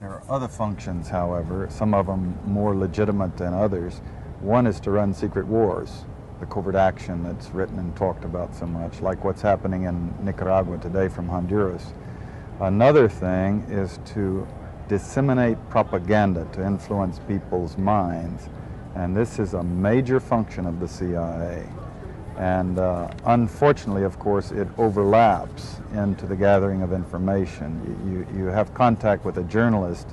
There are other functions, however, some of them more legitimate than others. One is to run secret wars, the covert action that's written and talked about so much, like what's happening in Nicaragua today from Honduras. Another thing is to disseminate propaganda to influence people's minds, and this is a major function of the CIA. And unfortunately, of course, it overlaps into the gathering of information. You have contact with a journalist,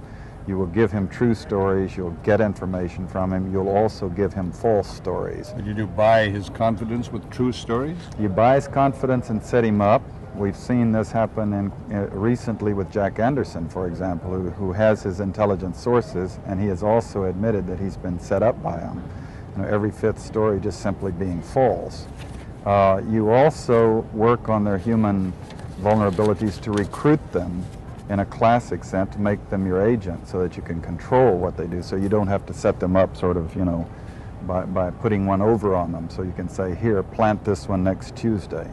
you will give him true stories, you'll get information from him, you'll also give him false stories. Did you buy his confidence with true stories? You buy his confidence and set him up. We've seen this happen recently with Jack Anderson, for example, who has his intelligence sources, and he has also admitted that he's been set up by them. You know, every fifth story just simply being false. You also work on their human vulnerabilities to recruit them in a classic sense, to make them your agent so that you can control what they do, so you don't have to set them up sort of, you know, by putting one over on them. So you can say, here, plant this one next Tuesday.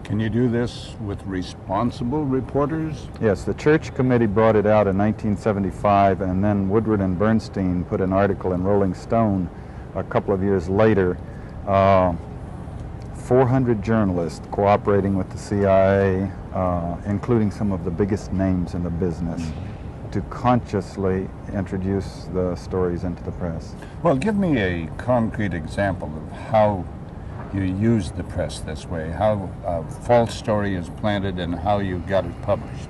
Can you do this with responsible reporters? Yes, the Church Committee brought it out in 1975, and then Woodward and Bernstein put an article in Rolling Stone a couple of years later. 400 journalists cooperating with the CIA, including some of the biggest names in the business, to consciously introduce the stories into the press. Well, give me a concrete example of how you use the press this way, how a false story is planted and how you got it published.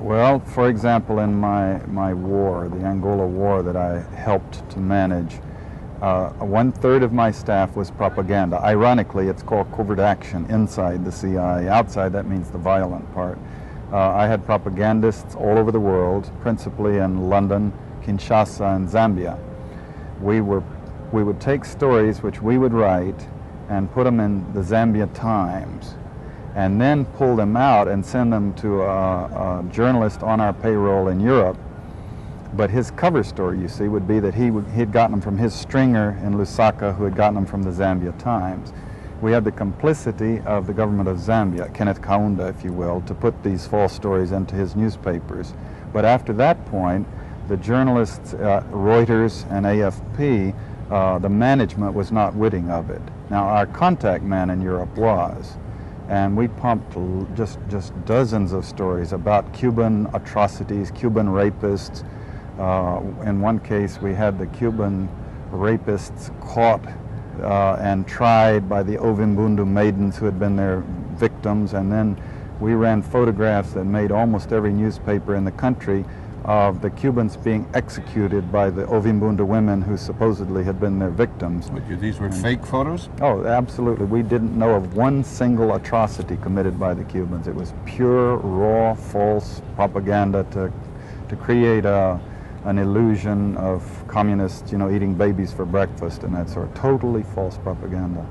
Well, for example, in my war, the Angola War that I helped to manage, 1/3 of my staff was propaganda. Ironically, it's called covert action inside the CIA. Outside, that means the violent part. I had propagandists all over the world, principally in London, Kinshasa, and Zambia. We would take stories which we would write and put them in the Zambia Times, and then pull them out and send them to a journalist on our payroll in Europe. But his cover story, you see, would be that he'd gotten them from his stringer in Lusaka, who had gotten them from the Zambia Times. We had the complicity of the government of Zambia, Kenneth Kaunda, if you will, to put these false stories into his newspapers. But after that point, the journalists, Reuters and AFP, the management was not witting of it. Now, our contact man in Europe was, and we pumped just dozens of stories about Cuban atrocities, Cuban rapists. In one case, we had the Cuban rapists caught and tried by the Ovimbundu maidens who had been their victims, and then we ran photographs that made almost every newspaper in the country of the Cubans being executed by the Ovimbundu women who supposedly had been their victims. But these were fake photos? Oh, absolutely. We didn't know of one single atrocity committed by the Cubans. It was pure, raw, false propaganda to create an illusion of communists, you know, eating babies for breakfast and that sort of totally false propaganda.